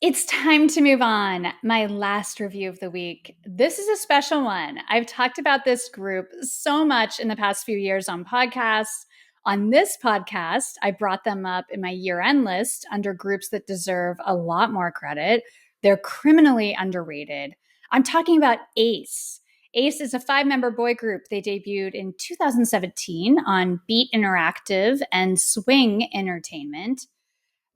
It's time to move on. My last review of the week. This is a special one. I've talked about this group so much in the past few years on podcasts. On this podcast, I brought them up in my year end list under groups that deserve a lot more credit. They're criminally underrated. I'm talking about ACE. ACE is a 5 member boy group. They debuted in 2017 on Beat Interactive and Swing Entertainment.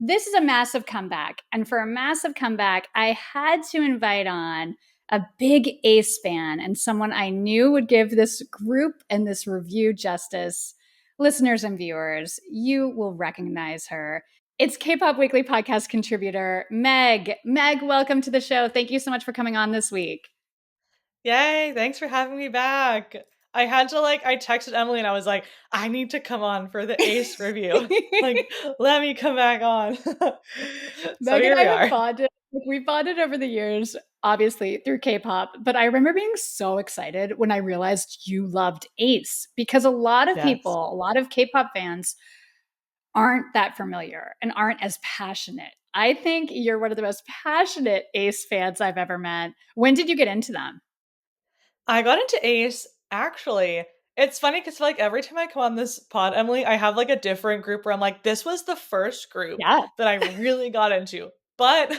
This is a massive comeback. And for a massive comeback, I had to invite on a big Ace fan and someone I knew would give this group and this review justice. Listeners and viewers, you will recognize her. It's Kpop Weekly podcast contributor, Meg. Meg, welcome to the show. Thank you so much for coming on this week. Yay, thanks for having me back. I texted Emily and I was like, I need to come on for the Ace review. Like, let me come back on. So Meg and here I we have are. bonded. We bonded over the years, obviously through K-pop, but I remember being so excited when I realized you loved Ace because a lot of Yes. people, a lot of K-pop fans aren't that familiar and aren't as passionate. I think you're one of the most passionate Ace fans I've ever met. When did you get into them? I got into Ace actually. It's funny because like every time I come on this pod, Emily, I have like a different group where I'm like, this was the first group Yeah. that I really got into. But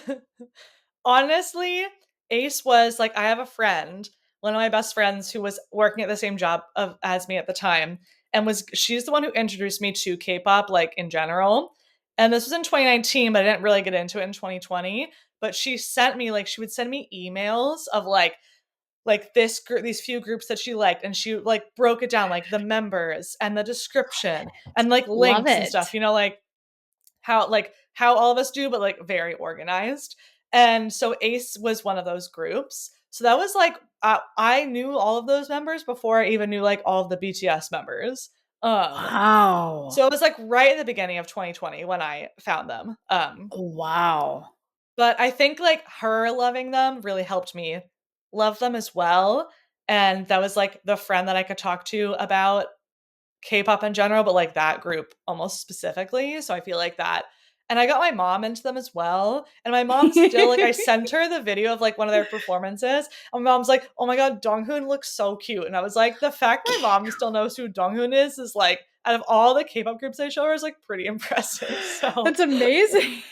honestly, Ace was like, I have a friend, one of my best friends who was working at the same job as me at the time, and she's the one who introduced me to K-pop like in general. And this was in 2019, but I didn't really get into it in 2020. But she would send me emails of like this group, these few groups that she liked, and she like broke it down like the members and the description and like Love links and stuff, it. how all of us do, but like very organized. And so Ace was one of those groups. So that was like I knew all of those members before I even knew like all of the BTS members. Um, Wow. so it was like right at the beginning of 2020 when I found them. Wow. But I think like her loving them really helped me love them as well. And that was like the friend that I could talk to about K-pop in general, but like that group almost specifically. So I feel like that. And I got my mom into them as well. And my mom still like I sent her the video of like one of their performances. And my mom's like, "Oh my god, Donghoon looks so cute." And I was like, the fact my mom still knows who Donghoon is like out of all the K-pop groups I show her is like pretty impressive. So That's amazing.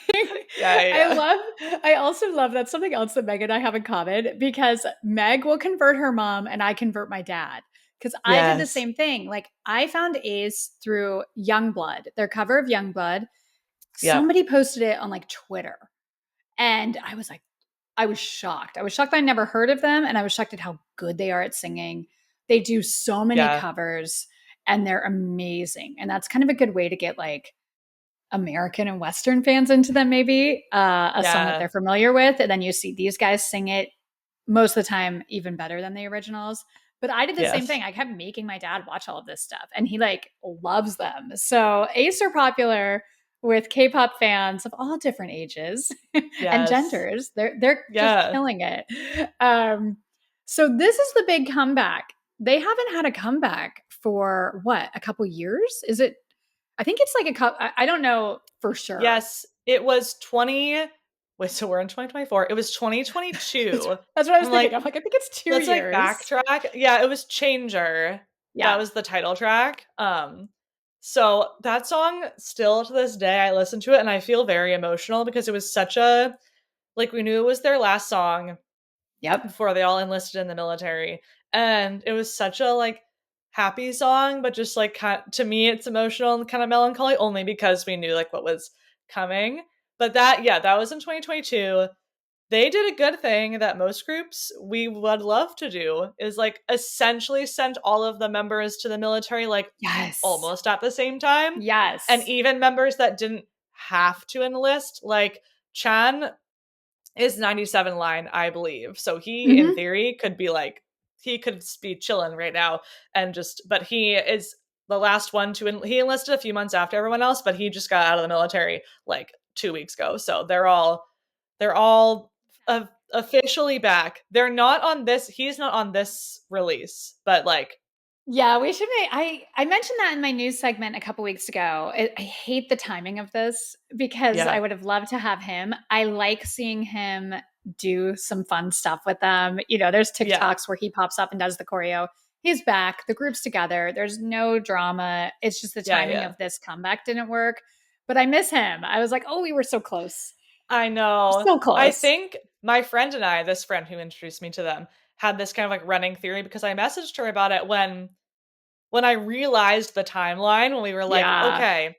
yeah, I yeah. love, I also love that's something else that Meg and I have in common because Meg will convert her mom and I convert my dad. Because I did the Yes. same thing. Like I found Ace through Youngblood, their cover of Youngblood. Yep. Somebody posted it on like Twitter. And I was like, I was shocked. I was shocked that I never heard of them. And I was shocked at how good they are at singing. They do so many Yeah. covers and they're amazing. And that's kind of a good way to get like American and Western fans into them, maybe a song that Yeah. they're familiar with. And then you see these guys sing it most of the time even better than the originals. But I did the same Yes. thing. I kept making my dad watch all of this stuff, and he like loves them. So Ace are popular with K-pop fans of all different ages and Yes. genders. They're just Yeah. killing it. Um, so this is the big comeback. They haven't had a comeback for what, a couple years? Is it? I think it's like a couple. I don't know for sure. Yes. It was 20 wait, so we're in 2024. It was that's, 2022. that's what I was I'm thinking. like, I'm like, I think it's two let's like years. backtrack. Yeah, it was Changer. That Yeah. was the title track. So that song still to this day I listen to it and I feel very emotional because it was such a like we knew it was their last song Yep. before they all enlisted in the military. And it was such a like happy song, but just like to me it's emotional and kind of melancholy only because we knew like what was coming. But that was in 2022. They did a good thing that most groups we would love to do is like essentially send all of the members to the military like Yes. almost at the same time. And Yes. even members that didn't have to enlist, like Chan is 97 line, I believe. So he, in Hmm. theory, could be like, he could be chilling right now and just, but he is the last one to, he enlisted a few months after everyone else, but he just got out of the military like 2 weeks ago. So they're all officially back. They're not on this, he's not on this release, but like Yeah, we should make I mentioned that in my news segment a couple weeks ago. I hate the timing of this because I Yeah. would have loved to have him. I like seeing him do some fun stuff with them. You know, there's Yeah. TikToks where he pops up and does the choreo. He's back. The group's together. There's no drama. It's just the Yeah, timing yeah. of this comeback didn't work. But I miss him. I was like, oh, we were so close. I know. So I close. think my friend and I, this friend who introduced me to them, had this kind of like running theory because I messaged her about it when I realized the timeline when we were like, Yeah. okay,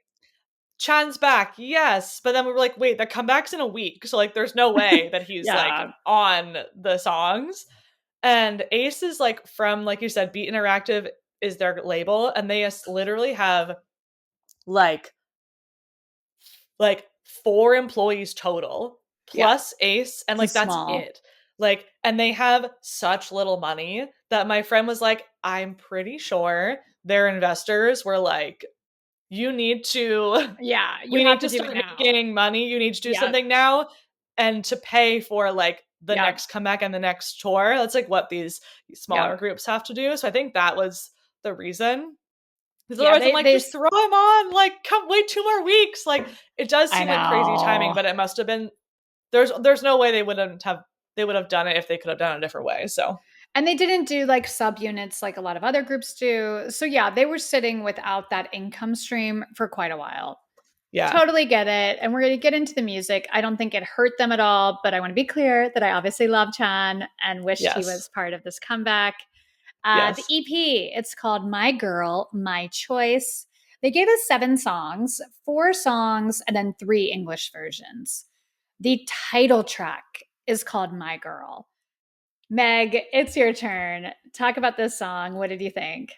Chan's back, yes. But then we were like, wait, the comeback's in a week. So like there's no way that he's like Yeah. on the songs. And Ace is like from, like you said, Beat Interactive is their label, and they literally have like like 4 employees total Yeah. plus Ace, and This like is that's small. it. Like, and they have such little money that my friend was like, I'm pretty sure their investors were like, you need to Yeah. You we have need to to do it start now. making money. You need to do Yeah. something now and to pay for like the Yeah. next comeback and the next tour. That's like what these Yeah. smaller groups have to do. So I think that was the reason. Because Yeah, otherwise I'm like, just throw him on. Like, come wait 2 more weeks. Like it does I seem like crazy timing, know. but it must have been there's no way they would have done it if they could have done it a different way. So And they didn't do like subunits like a lot of other groups do. So yeah, they were sitting without that income stream for quite a while. yeah. Totally get it. And we're going to get into the music. I don't think it hurt them at all, but I want to be clear that I obviously love Chan and wished he Yes. was part of this comeback. The Yes. EP, it's called My Girl, My Choice. They gave us 7 songs, 4 songs, and then 3 English versions. The title track is called My Girl. Meg, it's your turn. Talk about this song. What did you think?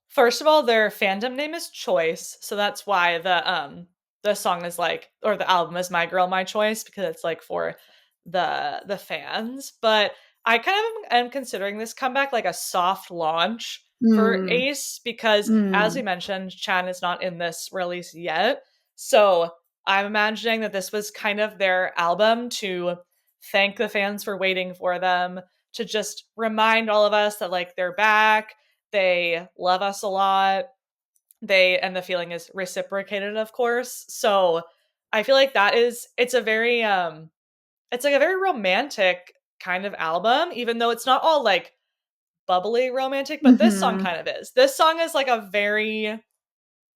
First of all, their fandom name is Choice, so that's why the song is like or the album is My Girl My Choice because it's like for the fans. But I kind of am considering this comeback like a soft launch for Mm, Ace because as we mm, mentioned, Chan is not in this release yet. So I'm imagining that this was kind of their album to thank the fans for waiting for them, to just remind all of us that like they're back, they love us a lot. They and the feeling is reciprocated, of course. So I feel like it's like a very romantic kind of album, even though it's not all like bubbly romantic, but this song hmm. kind of is. This song is like a very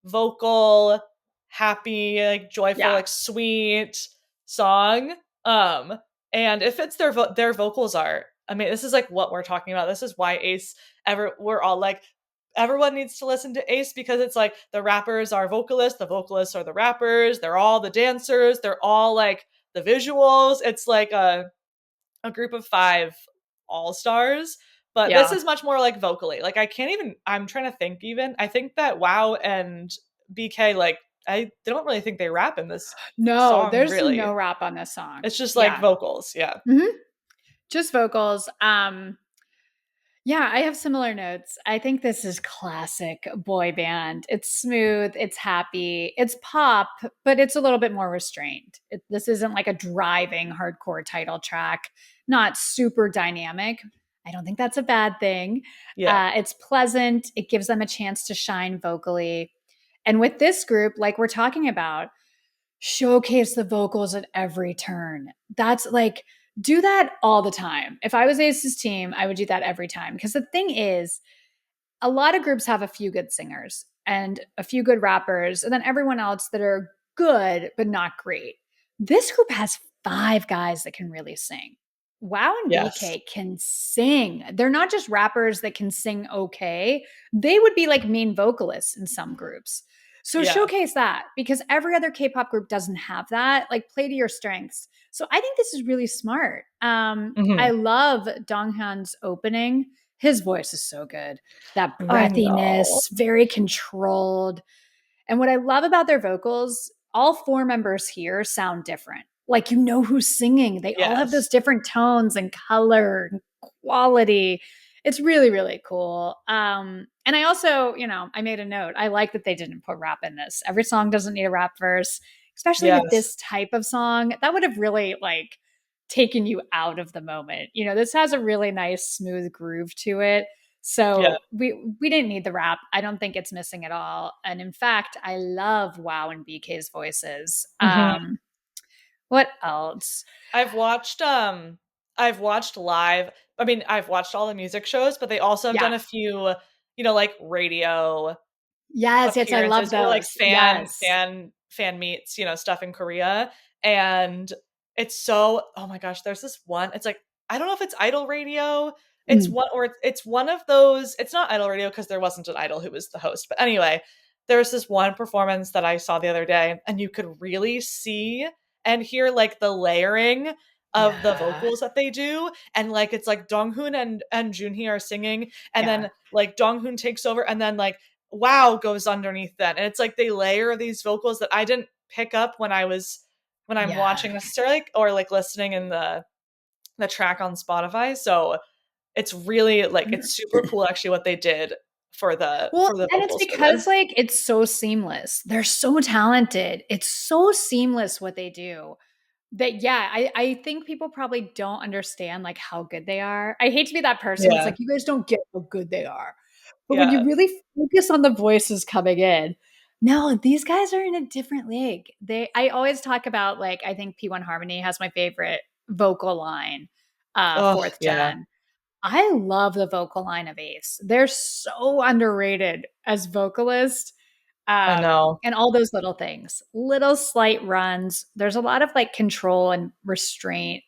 vocal, happy, like joyful, Yeah. like sweet song. Um, and it fits their vocals are. I mean, this is like what we're talking about. This is why Ace ever we're all like everyone needs to listen to Ace because it's like the rappers are vocalists, the vocalists are the rappers, they're all the dancers, they're all like the visuals. It's like a group of 5 all-stars, but this Yeah. is much more like vocally. Like I can't even I'm trying to think even. I think that Wow and BK like I don't really think they rap in this No, song there's really. no rap on this song. It's just like Yeah. vocals, yeah. Hmm. Just vocals. Yeah, I have similar notes. I think this is classic boy band. It's smooth, it's happy, it's pop, but it's a little bit more restrained. This isn't like a driving hardcore title track, not super dynamic. I don't think that's a bad thing. Yeah. It's pleasant, it gives them a chance to shine vocally. And with this group, like we're talking about, showcase the vocals at every turn. That's like, do that all the time. If I was Ace's team, I would do that every time. Because the thing is, a lot of groups have a few good singers and a few good rappers, and then everyone else that are good, but not great. This group has 5 guys that can really sing. Wow and Yes. BK can sing. They're not just rappers that can sing okay. They would be like main vocalists in some groups. So Yeah. showcase that because every other K-pop group doesn't have that. Like play to your strengths. So I think this is really smart. I Mhm. love Donghyun's opening. His voice is so good. That I know. breathiness, very controlled. And what I love about their vocals, all 4 members here sound different. Like you know who's singing. They all have those Yes. different tones and color and quality. It's really, really cool. And I also, I made a note. I like that they didn't put rap in this. Every song doesn't need a rap verse, especially with Yes. this type of song. That would have really like taken you out of the moment. This has a really nice smooth groove to it. Yeah. So we didn't need the rap. I don't think it's missing at all. And in fact, I love Wow and BK's voices. Mhm. What else? I've watched I've watched live. I mean, I've watched all the music shows, but they also have Yeah. done a few, like radio Yes, yes, I love appearances or like those. Yes. fan meets, stuff in Korea. And it's so, oh my gosh, there's this one. It's like, I don't know if it's Idol Radio. Mm. It's one of those. It's not Idol Radio because there wasn't an idol who was the host. But anyway, there's this one performance that I saw the other day, and you could really see and hear like the layering of the Yeah. vocals that they do. And like it's like Donghoon and Junhee are singing, and Yeah. then like Donghoon takes over, and then like wow goes underneath that. And it's like they layer these vocals that I didn't pick up when I'm Yeah. watching necessarily or like listening in the track on Spotify. So it's really like it's super cool actually what they did Well, for the and it's vocals for this. because like it's so seamless. They're so talented. It's so seamless what they do. That yeah, I think people probably don't understand like how good they are. I hate to be that person that's Yeah. like, you guys don't get how good they are. But when you Yeah. really focus on the voices coming in, no, these guys are in a different league. I always talk about like I think P1 Harmony has my favorite vocal line, Oh, fourth yeah. gen. I love the vocal line of Ace. They're so underrated as vocalists. I know. And all those little things, little slight runs. There's a lot of like control and restraint.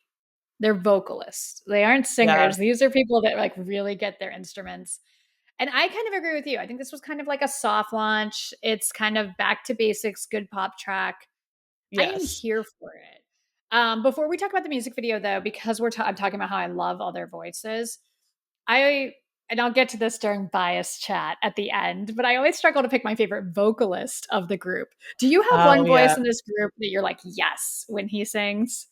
They're vocalists. They aren't Yeah. singers. These are people that like really get their instruments. And I kind of agree with you. I think this was kind of like a soft launch. It's kind of back to basics, good pop track. I am Yes. here for it. Before we talk about the music video, though, because I'm talking about how I love all their voices, I and I'll get to this during bias chat at the end, but I always struggle to pick my favorite vocalist of the group. Do you have Oh, one yeah. voice in this group that you're like, yes, when he sings?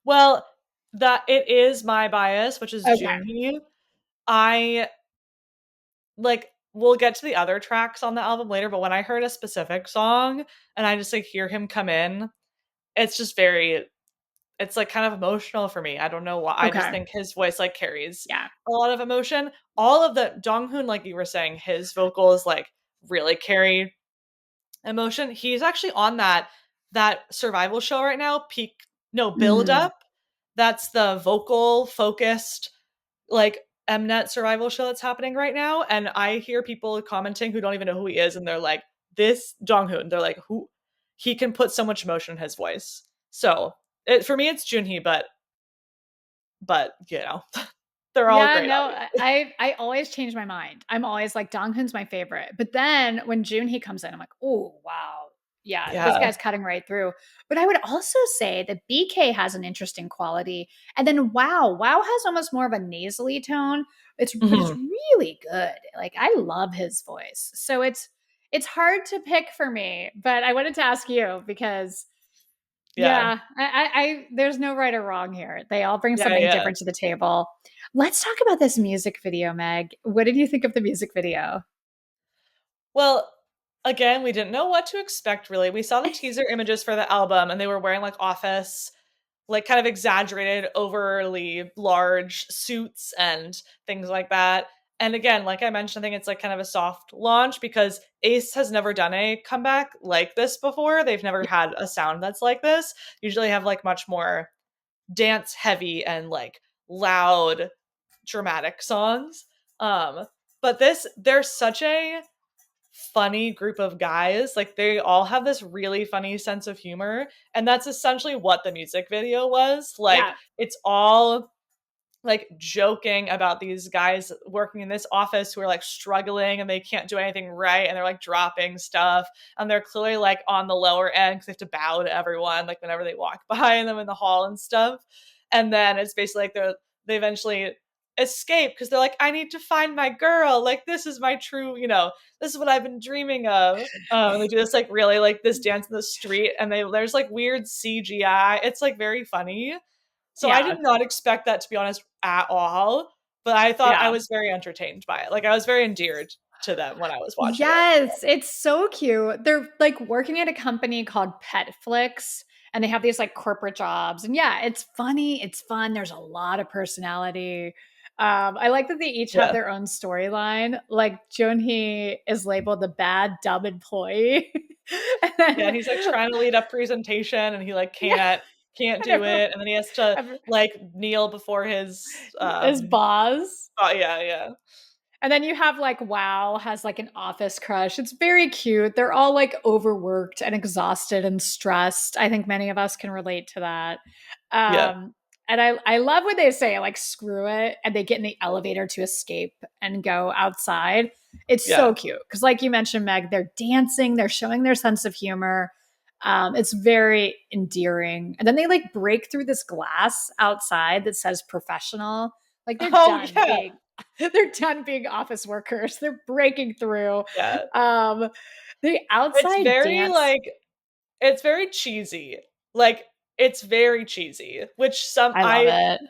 Well, that it is my bias, which is Okay. Junhee. I like we'll get to the other tracks on the album later, but when I heard a specific song and I just like hear him come in, it's just very it's like kind of emotional for me. I don't know why. I just Okay. think his voice like carries Yeah. a lot of emotion. All of the Donghoon, like you were saying, his vocals like really carry emotion. He's actually on that survival show right now, Peak no Build Mm. Up. That's the vocal focused like Mnet survival show that's happening right now. And I hear people commenting who don't even know who he is, and they're like, this Jonghoon, they're like, who he can put so much emotion in his voice. So for me it's Junhee, but they're all Yeah, great, no, obviously. I always change my mind. I'm always like Donghoon's my favorite. But then when June he comes in, I'm like, oh wow. Yeah, this Yeah. guy's cutting right through. But I would also say that BK has an interesting quality. And then wow has almost more of a nasally tone. But it's Mhm. really good. Like I love his voice. So it's hard to pick for me. But I wanted to ask you because Yeah. yeah, there's no right or wrong here. They all bring Yeah, something yeah. different to the table. Let's talk about this music video, Meg. What did you think of the music video? Well, again, we didn't know what to expect really. We saw the teaser images for the album and they were wearing like office like kind of exaggerated, overly large suits and things like that. And again, like I mentioned, I think it's like kind of a soft launch because Ace has never done a comeback like this before. They've never had a sound that's like this. Usually have like much more dance heavy and like loud dramatic songs. But they're such a funny group of guys. Like they all have this really funny sense of humor. And that's essentially what the music video was. Like Yeah, it's all like joking about these guys working in this office who are like struggling and they can't do anything right and they're like dropping stuff and they're clearly like on the lower end because they have to bow to everyone like whenever they walk by them in the hall and stuff. And then it's basically like they eventually escape because they're like, I need to find my girl, like this is my true, this is what I've been dreaming of. And they do this like really like this dance in the street and there's like weird CGI. It's like very funny. So I yeah, did not expect that, to be honest, at all, but I thought I yeah. was very entertained by it. Like, I was very endeared to them when I was watching it. Yes, it's so cute. They're like working at a company called Petflix and they have these like corporate jobs. And yeah, it's funny, it's fun. There's a lot of personality. I like that they each have Yeah. their own storyline. Like Junhee is labeled the bad, dumb employee. and Yeah, then, he's, like, trying to lead a presentation, and he, like, yeah, can't and do it, and then he has to, every- like, kneel before his, his boss. oh, yeah, yeah. And then you have like Wow has like an office crush. It's very cute. They're all like overworked and exhausted and stressed. I think many of us can relate to that. Yeah. Um, and I love when they say like screw it and they get in the elevator to escape and go outside. It's Yeah. so cute because like you mentioned, Meg, they're dancing, they're showing their sense of humor. It's very endearing. And then they like break through this glass outside that says professional. Like they're Oh, done yeah, being they're done being office workers. They're breaking through. yeah. Um, the It's outside very, dance. like it's very cheesy. Like, it's very cheesy, which I love it.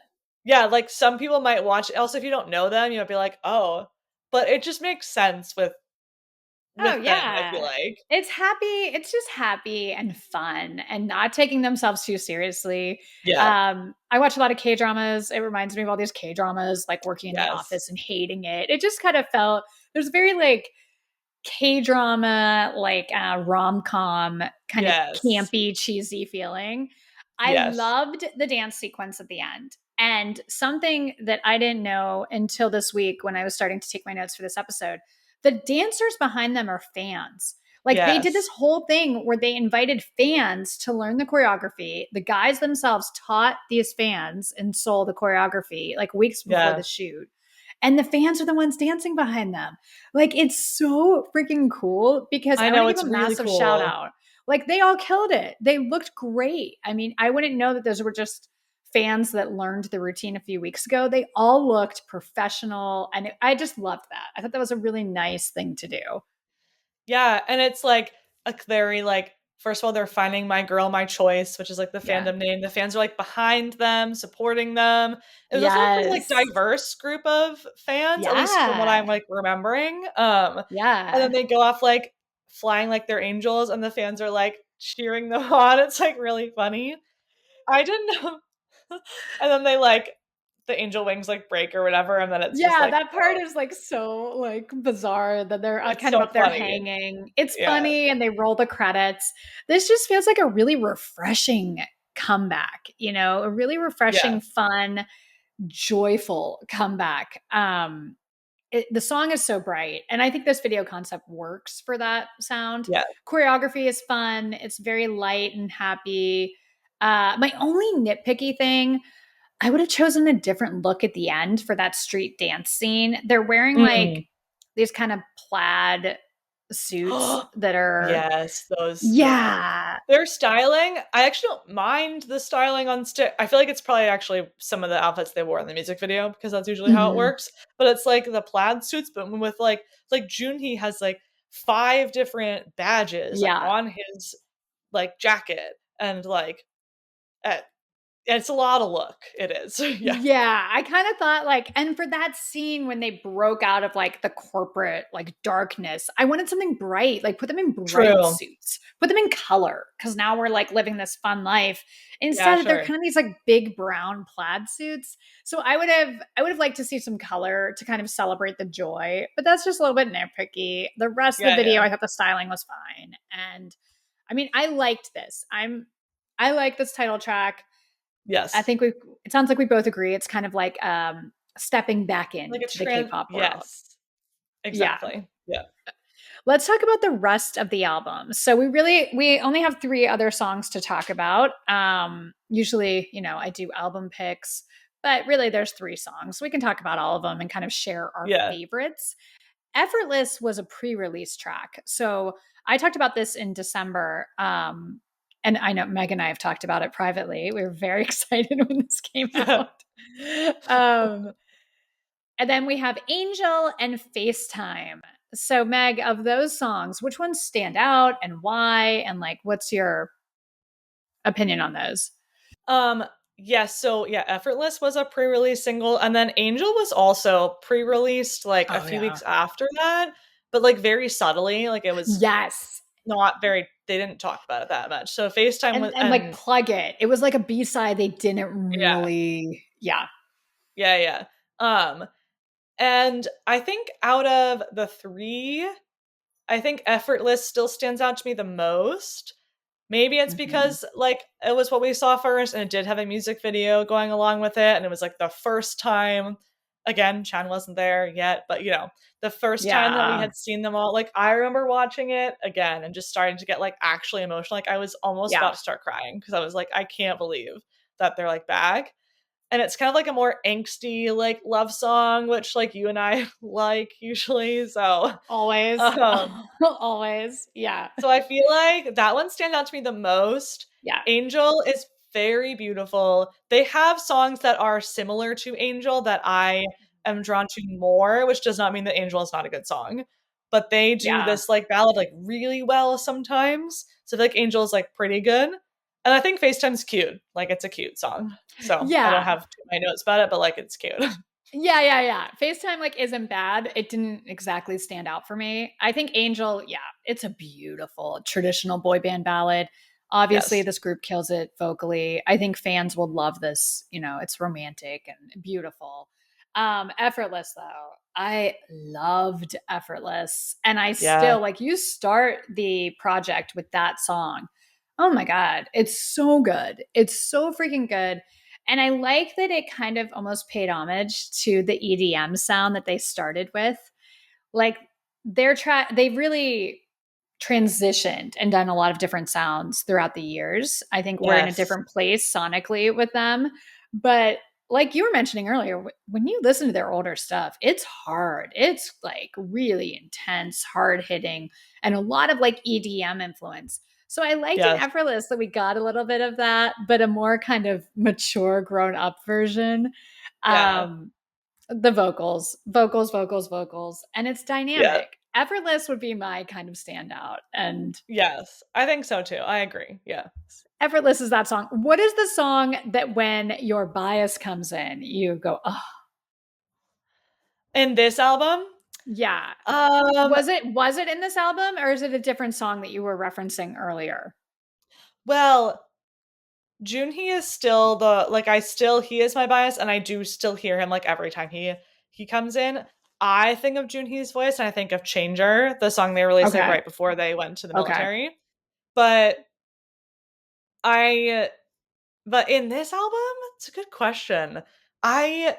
yeah, like, some people might watch it. Also, if you don't know them, you might be like, "Oh," but it just makes sense Oh with them, I feel yeah. like. It's happy. It's just happy and fun and not taking themselves too seriously. Yeah. I watch a lot of K dramas. It reminds me of all these K dramas, like working in the Yes. office and hating it. It just kind of felt there's very like K drama, like rom com, kind of Yes. campy, cheesy feeling. I Yes. loved the dance sequence at the end. And something that I didn't know until this week when I was starting to take my notes for this episode the dancers behind them are fans. Like they did this Yes. whole thing where they invited fans to learn the choreography. The guys themselves taught these fans in Seoul the choreography like weeks before Yeah. the shoot. And the fans are the ones dancing behind them. Like it's so freaking cool because I I want know, to give it's a really massive shout cool. out. Like they all killed it. They looked great. I mean, I wouldn't know that those were just fans that learned the routine a few weeks ago. They all looked professional and I just loved that. I thought that was a really nice thing to do. Yeah, and it's, like, a very, like first of all, they're finding My Girl, My Choice, which is, like, the Yeah. fandom name. The fans are, like, behind them, supporting them. It was also a pretty, like, Yes. diverse group of fans, at least from what I'm, Yeah. like, remembering, and then Yeah. they go off, like, flying like they're angels, and the fans are, like, cheering them on. It's, like, really funny. I didn't know and then they, like the angel wings, like, break or whatever, and then it's just Yeah, like, that part oh, is like so like bizarre that they're it's kind of so up there funny. hanging. It's Yeah. funny and they roll the credits. This just feels like a really refreshing comeback, you know, a really Yeah. refreshing, fun, joyful comeback. The song is so bright, and I think this video concept works for that sound. Yeah. Choreography is fun. It's very light and happy. My only nitpicky thing I would have chosen a different look at the end for that street dance scene. They're wearing like Mm. these kind of plaid suits that are, Yes, those yeah. yeah, Their styling, I actually don't mind the styling on I feel like it's probably actually some of the outfits they wore in the music video because that's usually how it mhm, works, but it's, like, the plaid suits, but with, like, Junhee has, like, 5 different badges, like, yeah. on his, like, jacket, and, like, eh, it's a lot of look. It is. Yeah. Yeah, I kind of thought like, and for that scene when they broke out of like the corporate like darkness, I wanted something bright, like put them in bright True. suits, put them in color, because now we're like living this fun life. Yeah, Instead, they're sure. kind of these like big brown plaid suits. So I would have liked to see some color to kind of celebrate the joy, but that's just a little bit nitpicky. The rest of the Yeah, video, yeah. I thought the styling was fine, and I mean, I liked this. I like this title track. I Yes. think we it sounds like we both agree it's kind of like stepping back Like a into the trans K-pop world. yes. Yeah. Exactly. Yeah. Let's talk about the rest of the album. So we only have 3 other songs to talk about. Usually, you know, I do album picks, but really there's 3 songs. We can talk about all of them and kind of share our Yeah. favorites. Effortless was a pre-release track. So I talked about this in December. And I know Meg and I have talked about it privately. We were very excited when this came Yeah. out. Um, and then we have Angel and FaceTime. So, Meg, of those songs, which ones stand out and why? And like, what's your opinion on those? Um, yes, so yeah, Effortless was a pre-release single, and then Angel was also pre-released, like, a Oh, few yeah. weeks after that, but, like, very subtly, like, it was Yes. not very they didn't talk about it that much. So FaceTime was And like and plug it. It was like a B-side they didn't yeah. really, yeah. Yeah, yeah. Um, and I think out of the three, I think Effortless still stands out to me the most. Maybe it's Mhm. because like it was what we saw first and it did have a music video going along with it and it was like the first time, again, Chan wasn't there yet, but the first time that we Yeah. had seen them all, like I remember watching it again and just starting to get like actually emotional. Like I was almost Yeah. about to start crying because I was like, I can't believe that they're like back. And it's kind of like a more angsty like love song, which like you and I like usually. So Always. um Always. Yeah. so I feel like that one stands out to me the most. Yeah. Angel is very beautiful. They have songs that are similar to Angel that I am drawn to more, which does not mean that Angel is not a good song. But they do Yeah. this like ballad like really well sometimes. So I feel like Angel is like pretty good. And I think FaceTime's cute. Like it's a cute song. So I don't Yeah. have too many notes about it, but like it's cute. Yeah, yeah, yeah. FaceTime like isn't bad. It didn't exactly stand out for me. I think Angel, yeah, it's a beautiful traditional boy band ballad. Obviously, Yes. this group kills it vocally. I think fans will love this. It's romantic and beautiful. Effortless though. I loved Effortless. And I Yeah. still like you start the project with that song. Oh my God. It's so good. It's so freaking good. And I like that it kind of almost paid homage to the EDM sound that they started with. Like they've really transitioned and done a lot of different sounds throughout the years. I think we're in a Yes. different place sonically with them. But like you were mentioning earlier, when you listen to their older stuff, it's hard. It's like really intense, hard hitting, and a lot of like EDM influence. So I liked in Yes. Effortless that we got a little bit of that, but a more kind of mature, grown up version. Yeah. Um, the vocals, and it's Yeah. dynamic. Effortless would be my kind of standout. And Yes, I think so too. I agree. Yeah. Effortless is that song. What is the song that when your bias comes in, you go, oh, In this album, yeah. um, Was it in this album or is it a different song that you were referencing earlier? well, Junhee is still the like I still he is my bias and I do still hear him like every time he comes in. I think of Junhee's voice and I think of Changer, the song they released like Okay. right before they went to the Okay. military. But I but in this album, it's a good question. I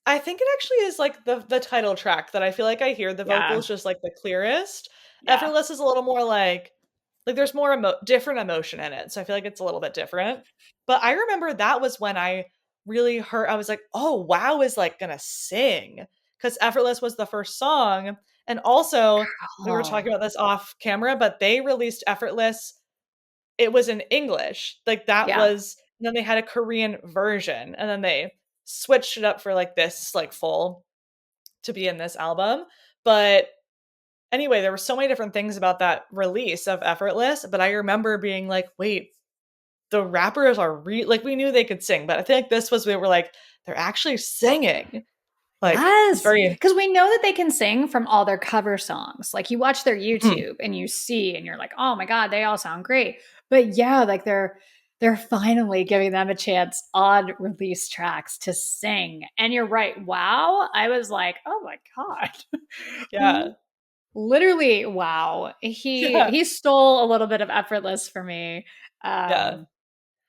I think it actually is like the title track that I feel like I hear the Yeah. vocals just like the clearest. Yeah. Effortless is a little more like there's more different emotion in it. So I feel like it's a little bit different. But I remember that was when I really heard I was like, "Oh, Wow is like going to sing." Cuz Effortless was the first song and also we were Oh, talking about this off camera, but they released Effortless, it was in English. Like that yeah. was and then they had a Korean version and then they switched it up for like this like full to be in this album. But anyway, there were so many different things about that release of Effortless, but I remember being like, "Wait, the rappers are like we knew they could sing, but I think this was we were like they're actually singing." Like it's Yes, very because we know that they can sing from all their cover songs. Like you watch their mhm, YouTube and you see, and you're like, oh my god, they all sound great. But yeah, like they're finally giving them a chance on release tracks to sing. And you're right. Wow, I was like, oh my god, yeah. literally, wow. He Yeah. he stole a little bit of effortless for me. Yeah.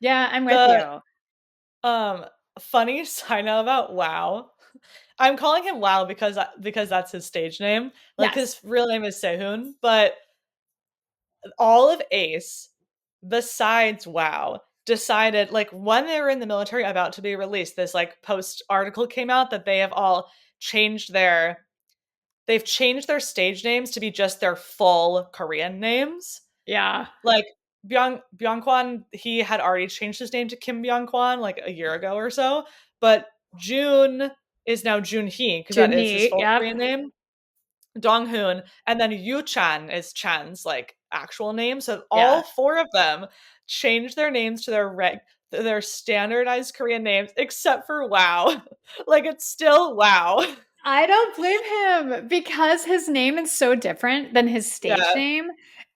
Yeah, I'm with The you. um funny side note about Wow. I'm calling him Wow because that's his stage name. Like Yes. his real name is Sehun, but all of Ace, besides Wow, decided like when they were in the military about to be released, this like post article came out that they have all changed they've changed their stage names to be just their full Korean names. Yeah. Like Byung-kwan, he had already changed his name to Kim Byung-kwan like a year ago or so, but June is now Junhee because that is his Junhee. full Yep. Korean name. Donghoon, and then Yu-chan is Chan's like actual name. So all Yeah. four of them changed their names to their standardized Korean names, except for Wow. Like it's still Wow. I don't blame him because his name is so different than his stage Yeah, name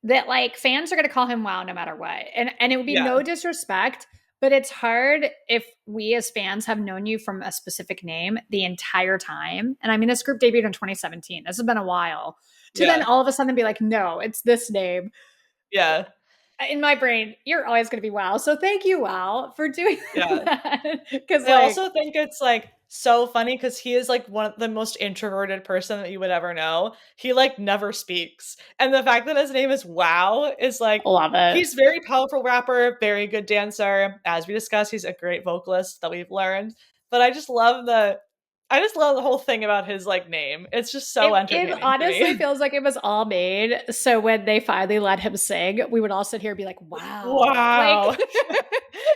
that like fans are going to call him Wow no matter what. And it would be yeah, no disrespect, But it's hard if we as fans have known you from a specific name the entire time. And I mean, this group debuted in 2017. This has been a while. To then Yeah. all of a sudden be like, no, it's this name. Yeah. In my brain, you're always going to be Wow. So thank you, Wow, for doing Yeah. that. Because, I like, also think it's, like, so funny because he is, like, one of the most introverted person that you would ever know. He, like, never speaks, and the fact that his name is Wow is, like, love it. he's very powerful rapper, very good dancer. As we discussed, he's a great vocalist that we've learned, but I just love the whole thing about his, like, name. It's just so It entertaining to honestly me. feels like it was all made. So when they finally let him sing, we would all sit here and be like, wow. Like, Wow.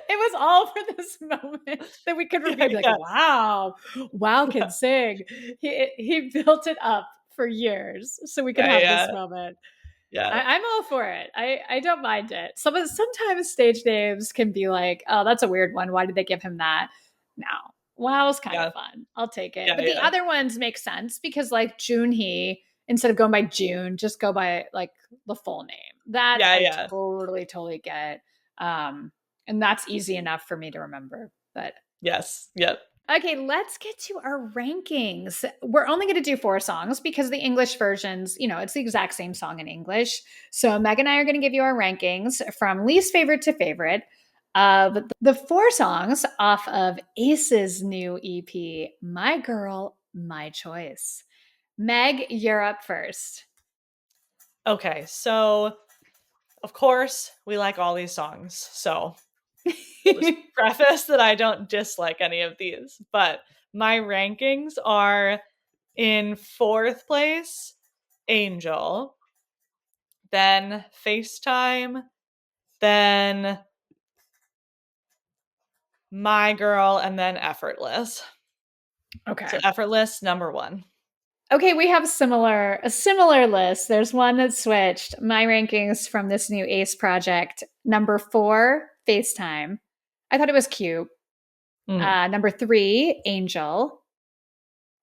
it was all for this moment that we could review Yeah, and be like, yeah, wow, wow can yeah, sing. He built it up for years so we could yeah, have this yeah, moment. yeah, I'm all for it. I don't mind it. Sometimes stage names can be like, oh, that's a weird one. Why did they give him that? No. Wow's kind of yeah, fun. I'll take it. yeah, But the yeah, other ones make sense because like Junhee, instead of going by June, just go by like the full name. That yeah, I yeah. totally get. Um, and that's easy enough for me to remember. But Yes, yep. okay, let's get to our rankings. We're only going to do 4 songs because the English versions, it's the exact same song in English. So Meg and I are going to give you our rankings from least favorite to favorite of the 4 songs off of Ace's new EP, My Girl, My Choice. Meg, you're up first. Okay, so of course we like all these songs. So we'll just preface that I don't dislike any of these, but my rankings are in fourth place, Angel, then FaceTime, then My Girl, and then Effortless. So Okay. Effortless, number one. Okay, we have a similar list. There's one that switched. My rankings from this new Ace project. Number 4, FaceTime. I thought it was cute. Mm. Number 3, Angel.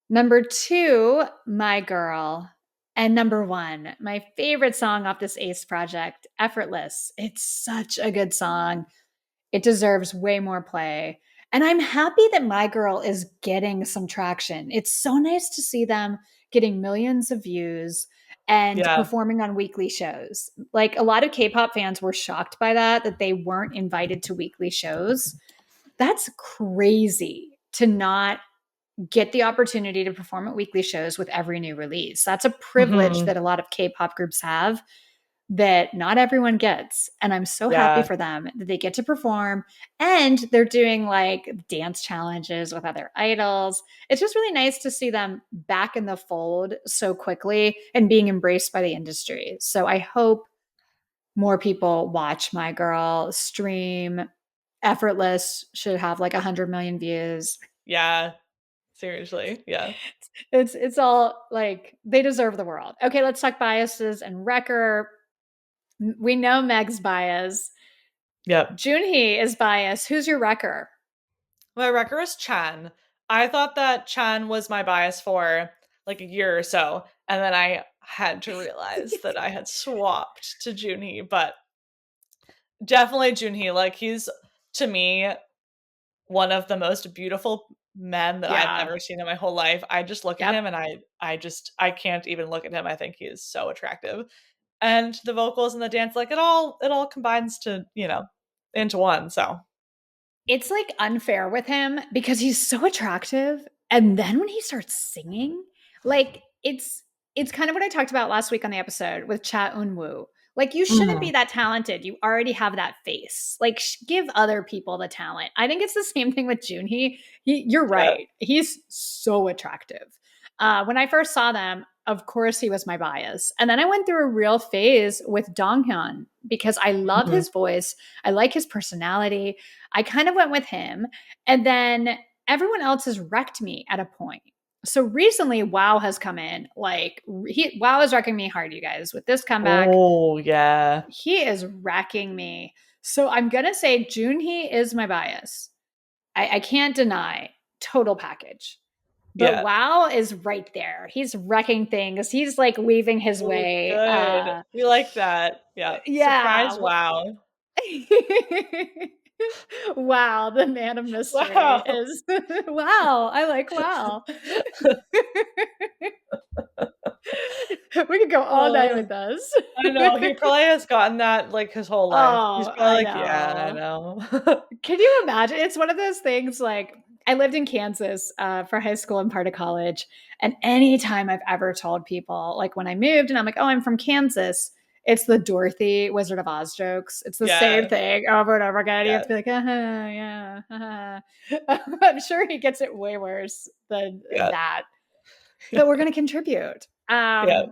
Number 2, My Girl. And number 1, my favorite song off this Ace project, Effortless. It's such a good song. It deserves way more play. And I'm happy that My Girl is getting some traction. It's so nice to see them getting millions of views and Yeah. performing on weekly shows. Like a lot of K-pop fans were shocked by that they weren't invited to weekly shows. That's crazy to not get the opportunity to perform at weekly shows with every new release. That's a privilege Mhm. that a lot of K-pop groups have that not everyone gets. And I'm so happy Yeah. for them that they get to perform and they're doing like dance challenges with other idols. It's just really nice to see them back in the fold so quickly and being embraced by the industry. So I hope more people watch My Girl, stream. Effortless should have like 100 million views. Yeah. Seriously. Yeah. It's all like they deserve the world. Okay, let's talk biases and Wrecker. We know Meg's bias. Yep. Junhee is biased. Who's your wrecker? My wrecker is Chan. I thought that Chan was my bias for like a year or so, and then I had to realize that I had swapped to Junhee, but definitely Junhee. Like he's to me one of the most beautiful men that I've Yeah. ever seen in my whole life. I just look at Yep. him and I can't even look at him. I think he is so attractive. And the vocals and the dance, like it all combines to, into one. So It's like unfair with him because he's so attractive. And then when he starts singing, like it's kind of what I talked about last week on the episode with Cha Eun-woo. Like you shouldn't be Mhm. that talented. You already have that face. Like give other people the talent. I think it's the same thing with Junhee. You're Yeah. right. He's so attractive. When I first saw them, of course he was my bias. And then I went through a real phase with Donghyun because I love Mhm. his voice. I like his personality. I kind of went with him. And then everyone else has wrecked me at a point. So recently, Wow has come in. Like, Wow is wrecking me hard, you guys. With this comeback, Oh, yeah. he is wrecking me. So I'm going to say Junhee is my bias. I can't deny total package. But Yeah. Wow is right there. He's wrecking things. He's like weaving his Oh, way. good. We like that. Yeah. Yeah. Surprise, wow. Wow, the man of mystery Wow. is wow. I like wow. We could go all night Oh, with this. I know, he probably has gotten that, like, his whole life. He's Oh, probably I like, "Yeah, I know. know." Can you imagine? It's one of those things like I lived in Kansas for high school and part of college. And anytime I've ever told people, like when I moved and I'm like, oh, I'm from Kansas, it's the Dorothy Wizard of Oz jokes. It's the same Yeah, thing over and over again. You have yeah, to be like, yeah. I'm sure he gets it way worse than yeah, that. But we're going to contribute. yeah,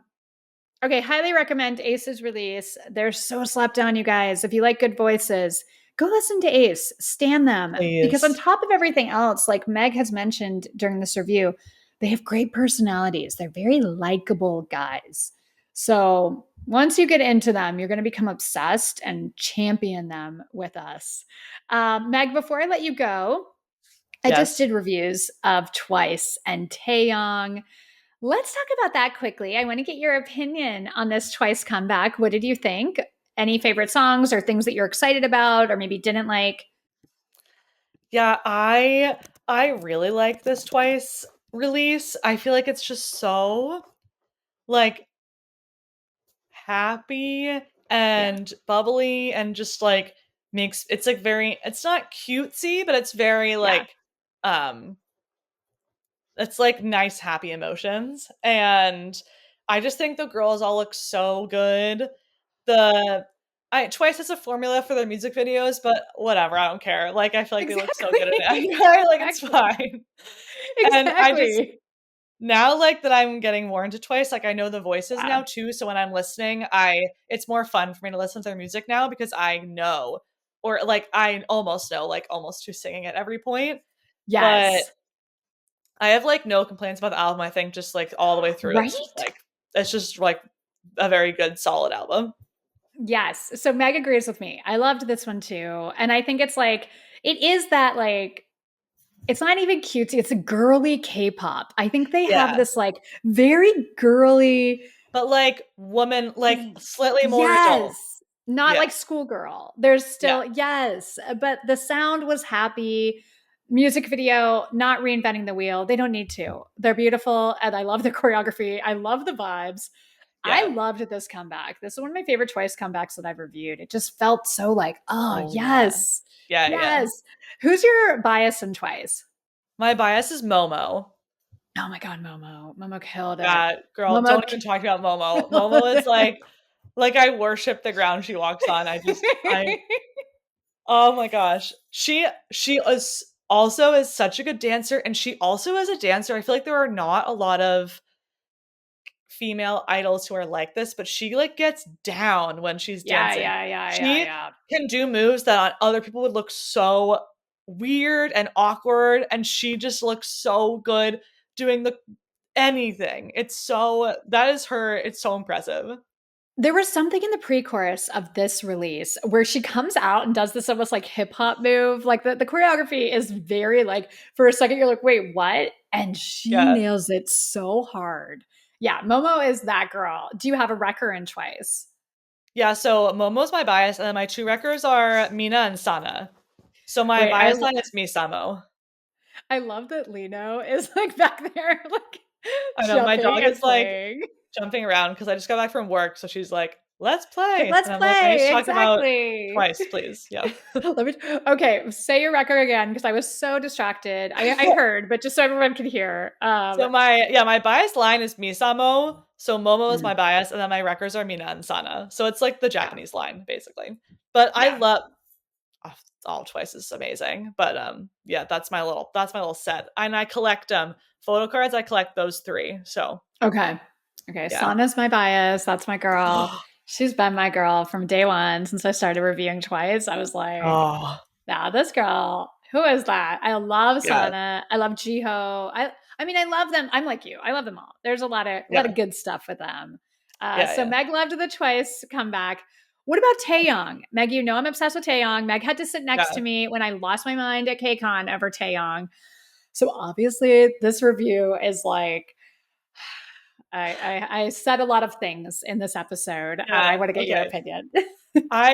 Okay, highly recommend Ace's release. They're so slapped on, you guys. If you like good voices, go listen to Ace. Stand them. Because on please. top of everything else, like Meg has mentioned during this review, they have great personalities. They're very likable guys. So once you get into them, you're going to become obsessed and champion them with us. Meg, before I let you go, I just Yes, did reviews of Twice and Taeyong. Let's talk about that quickly. I want to get your opinion on this Twice comeback. What did you think? Any favorite songs or things that you're excited about or maybe didn't like? yeah, I really like this Twice release. I feel like it's just so, like, happy Yeah. and bubbly and just, like, makes it's, like, very it's not cutesy, but it's very, Yeah. like, um it's like nice, happy emotions, and I just think the girls all look so good. The I Twice has a formula for their music videos, but whatever, I don't care. Like, I feel like they look so Exactly. good in it. Like, it's Exactly. fine. And I just Exactly. now, like, that I'm getting more into Twice, like, I know the voices Yeah. now too, so when I'm listening, I it's more fun for me to listen to their music now because I know or, like, I almost know, like, almost who's singing at every point, but Yes. I have, like, no complaints about the album, I think just, like, all the way through, Right? it's just, like, a very good, solid album. Yes. So Meg agrees with me. I loved this one too. And I think it's like, it is that like, it's not even cutesy. It's a girly K-pop. I think they have Yeah, this like very girly, but, like, woman like, slightly more adult. yes, not Yeah, like schoolgirl. There's yeah. still, yes, but the sound was happy. Music video, not reinventing the wheel. They don't need to. They're beautiful. And I love the choreography. I love the vibes. I Yeah. loved this comeback. This is one of my favorite Twice comebacks that I've reviewed. It just felt so like, oh, Oh, yeah. yes, Yeah, yeah. yes. Who's your bias in Twice? My bias is Momo. Oh my God, Momo. Momo killed it. Yeah, girl, Momo don't even talk about Momo. killed Momo is it. like, I worship the ground she walks on. I oh my gosh. She is also is such a good dancer, and she also is a dancer. I feel like there are not a lot of female idols who are like this, but she, like, gets down when she's Yeah, dancing. yeah, yeah, yeah, She yeah. can do moves that on other people would look so weird and awkward, and she just looks so good doing the anything. It's so that is her it's so impressive. There was something in the pre-chorus of this release where she comes out and does this almost like hip hop move. Like the choreography is very like for a second you're like, wait, what? And she Yeah. nails it so hard. Yeah, Momo is that girl. Do you have a wrecker in Twice? Yeah, so Momo's my bias, and then my 2 wreckers are Mina and Sana. So my Wait, bias line is Misamo. I love that Lino is like back there like I know, my jumping dog and is, like, playing. jumping around because I just got back from work, so she's like, "Let's play," Let's and I'm like, "I need to play. talk about Exactly. Twice, please." Yeah. Let me okay, say your record again because I was so distracted. I heard, but just so everyone could hear. So my bias line is Misamo, so Momo is my Mm, bias, and then my wreckers are Mina and Sana. So it's like the yeah, Japanese line, basically. But I yeah. love oh, all Twice is amazing. But yeah, that's my little set. And I collect photo cards, I collect those 3. So Okay. Okay. yeah. Sana's my bias. That's my girl. She's been my girl from day one since I started reviewing Twice. I was like, Oh, now this girl, who is that? I love yeah. Sana. I love Jiho. I mean, I love them. I'm like you. I love them all. There's a lot Yeah. of good stuff with them. Yeah, So yeah. Meg loved the Twice comeback. What about Taeyong? Meg, you know I'm obsessed with Taeyong. Meg had to sit next Yeah. to me when I lost my mind at KCON over Taeyong. So obviously, this review is like I said a lot of things in this episode, and I Yeah. want to get your Okay. opinion. I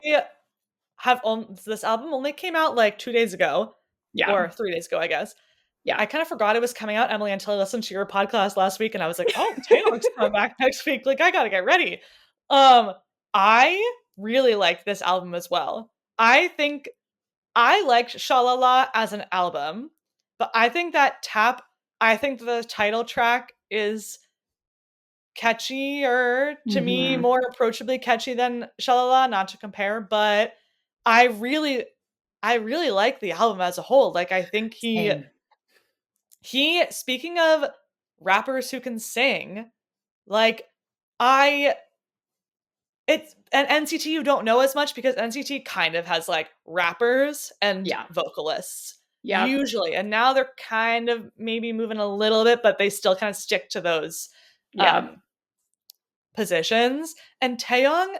this album only came out like 2 days ago Yeah. or 3 days ago, I guess. Yeah. I kind of forgot it was coming out, Emily, until I listened to your podcast last week, and I was like, "Oh, Taylor's coming back next week. Like, I gotta get ready." Um, I really liked this album as well. I think I liked Shalala as an album, but I think that Tap, I think the title track is catchier to me, Mhm. more approachably catchy than Shalala, not to compare, but I really I really like the album as a whole. Like I think Same. he speaking of rappers who can sing, like I it's and NCT you don't know as much because NCT kind of has like rappers and Yeah. vocalists Yep. usually, and now they're kind of maybe moving a little bit, but they still kind of stick to those Yep. um positions. And Taeyong,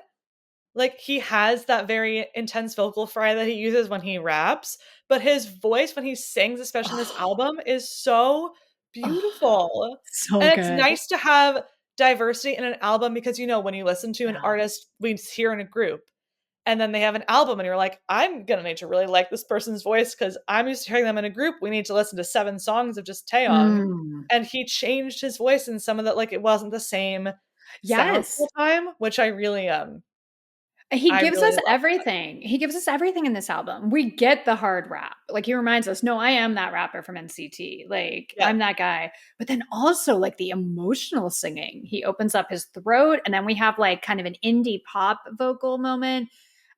like he has that very intense vocal fry that he uses when he raps, but his voice when he sings, especially in this Oh, album, is so oh, beautiful. so And it's good. nice to have diversity in an album because when you listen to an Yeah. artist we hear in a group and then they have an album and you're like, I'm gonna need to really like this person's voice because I'm used to hearing them in a group. We need to listen to 7 songs of just Taeyong. Mm. And he changed his voice in some of that, like it wasn't the same sound the Yes. whole time, which He I gives really us love that. everything. He gives us everything in this album. We get the hard rap. Like he reminds us, no, I am that rapper from NCT. Like Yeah. I'm that guy. But then also like the emotional singing. He opens up his throat and then we have like kind of an indie pop vocal moment.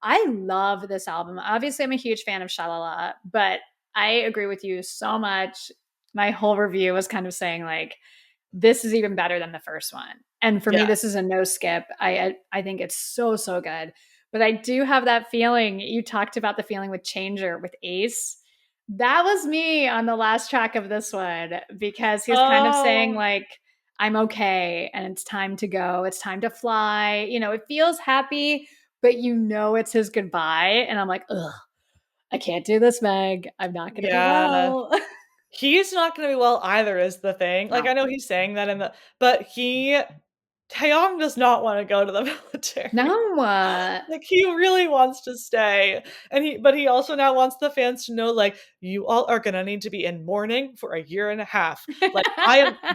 I love this album. Obviously, I'm a huge fan of Shalala, but I agree with you so much. My whole review was kind of saying like this is even better than the first one. And for me, Yeah. this is a no skip. I think it's so good. But I do have that feeling. You talked about the feeling with Changer with Ace. That was me on the last track of this one because he was kind of saying Oh, like, I'm okay and it's time to go. It's time to fly. It feels happy, but it's his goodbye. And I'm like, ugh, I can't do this, Meg. I'm not going to be yeah. well. He's not gonna be well either is the thing. Like, No. I know he's saying that but Taeyong does not wanna go to the military. No. Like, he really wants to stay, but he also now wants the fans to know, like, "You all are gonna need to be in mourning for a year and a half." Like,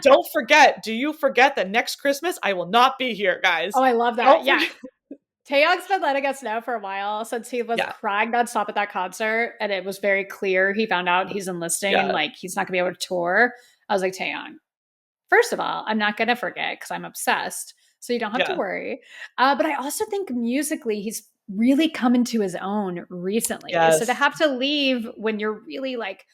don't forget, do you forget that next Christmas, I will not be here, guys. Oh, I love that. Don't Yeah. forget. Taeyong's been letting us know for a while since he was Yeah, crying nonstop at that concert, and it was very clear he found out he's enlisting and yeah, like he's not gonna be able to tour. I was like, Taeyong, first of all, I'm not gonna forget because I'm obsessed, so you don't have to yeah. worry. But I also think musically, he's really come into his own recently. So to Yes. have to leave when you're really like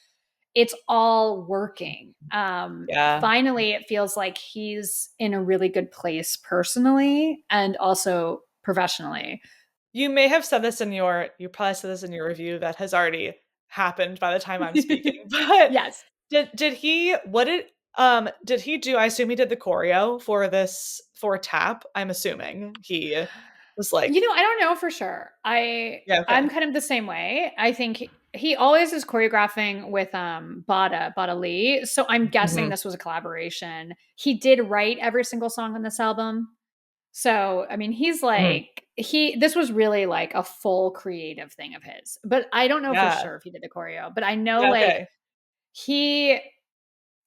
it's all working. Yeah. Finally, it feels like he's in a really good place personally and also professionally. You probably said this in your review that has already happened by the time I'm speaking. But Yes. did he did he do I assume he did the choreo for Tap. I'm assuming he was like, I don't know for sure. yeah, I'm okay. kind of the same way. I think he always is choreographing with Bada Lee. So I'm guessing Mhm. this was a collaboration. He did write every single song on this album. So, I mean, he's Mhm. like this was really like a full creative thing of his. But I don't know for Yeah. sure if he did the choreo, but I know Yeah, like okay. he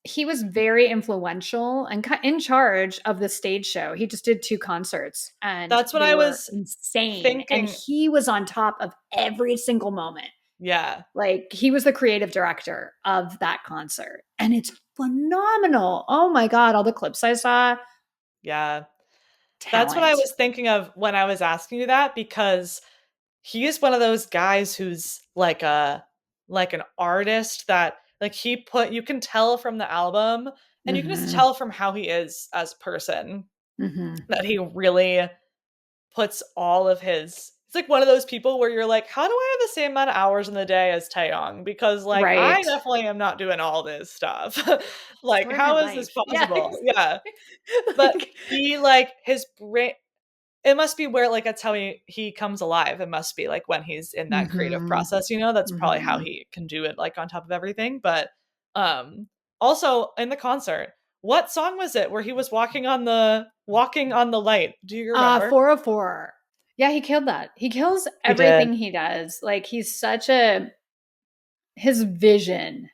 he was very influential and in charge of the stage show. He just did 2 concerts and That's what they I were was insane and thinking. he was on top of every single moment. Yeah. Like he was the creative director of that concert and it's phenomenal. Oh my god, all the clips I saw, Yeah. That's what I talent. was thinking of when I was asking you that because he is one of those guys who's like an artist that like you can tell from the album and you can just Mhm. tell from how he is as a person Mhm. that he really puts all of his it's like one of those people where you're like, how do I have the same amount of hours in the day as Taeyong? Because like I Right. definitely am not doing all this stuff. Like, Story of your how is this life. Yeah. possible? Yeah. But Like, he like his brain it must be where, like, that's how he comes alive. It must be, like, when he's in that creative mhm. process, that's probably how Mhm. he can do it, like, on top of everything, but, um, also in the concert, what song was it where he was walking on the light? Do you remember? 404. Yeah, he killed that. He kills He did. everything he does. Like he's such a his vision.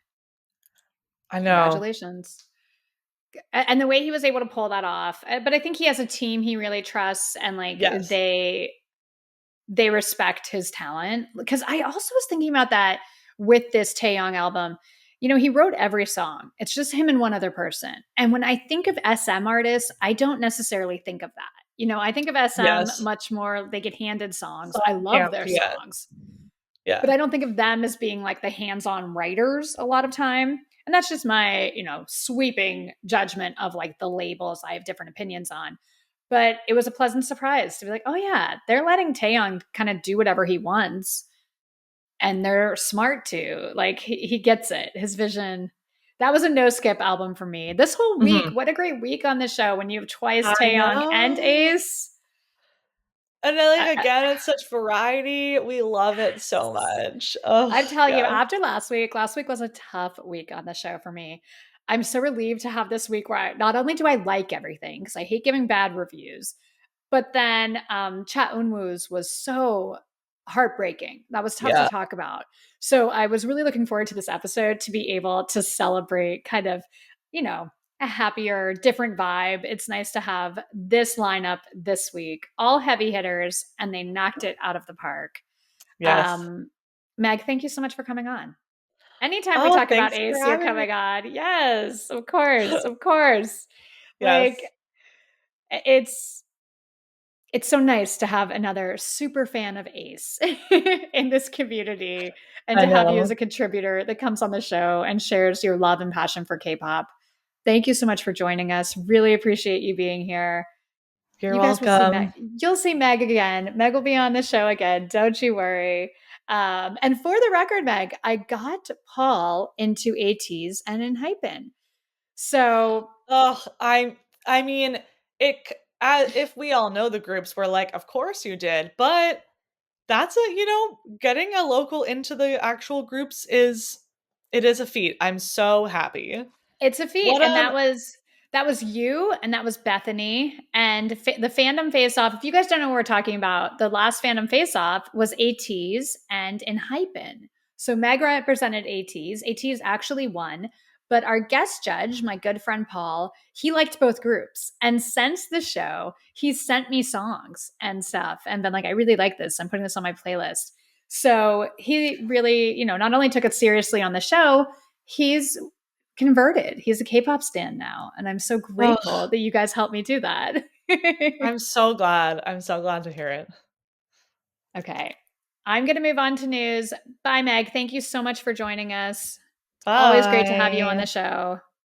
I know. Congratulations. And the way he was able to pull that off. But I think he has a team he really trusts and like Yes. they respect his talent. Because I also was thinking about that with this Taeyong album. You know, he wrote every song. It's just him and one other person. And when I think of SM artists, I don't necessarily think of that. You know, I think of SM Yes. much more, they get handed songs. I Song love camp, their yeah. songs, but Yeah. I don't think of them as being like the hands-on writers a lot of time. And that's just my, sweeping judgment of like the labels I have different opinions on. But it was a pleasant surprise to be like, oh yeah, they're letting Taeyong kind of do whatever he wants, and they're smart too. Like he gets it, his vision. That was a no skip album for me. This whole week, Mhm. what a great week on the show when you have twice I Taeyong and know. Ace. And then, like, I, again, it's such variety. We love it so much. Oh, I tell you, yeah. after last week was a tough week on the show for me. I'm so relieved to have this week where not only do I like everything, because I hate giving bad reviews, but then Cha Eun-woo's was so heartbreaking. That was tough to Yeah. talk about. So I was really looking forward to this episode to be able to celebrate kind of, you know, a happier, different vibe. It's nice to have this lineup this week, all heavy hitters, and they knocked it out of the park. Yes. Um, Meg, thank you so much for coming on. Anytime we Oh, talk about thanks for Ace, you're having me. coming on. Yes, of course, of course. Like Yes. it's it's so nice to have another super fan of Ace in this community and I to have you as know. a contributor that comes on the show and shares your love and passion for K-pop. Thank you so much for joining us. Really appreciate you being here. You're You guys will see Meg. welcome. You'll see Meg again. Meg will be on the show again. Don't you worry. And for the record, Meg, I got Paul into ATs and in Hypen. So Oh, I mean, if we all know the groups, we're like, of course you did, but that's getting a local into the actual groups it is a feat. I'm so happy. it's a feat, What and that was you, and that was Bethany, and the fandom face off. If you guys don't know what we're talking about, the last fandom face off was ATs and in Hypen. So Meg represented ATs. ATs actually won, but our guest judge, my good friend Paul, he liked both groups, and since the show, he sent me songs and stuff, and been like, "I really like this. I'm putting this on my playlist." So he really, not only took it seriously on the show, he's converted. He's a K-pop stan now, and I'm so Oh, grateful that you guys helped me do that. I'm so glad. I'm so glad to hear it. Okay. I'm going to move on to news. Bye, Meg. Thank you so much for joining us. Always great to have you on Bye. the show.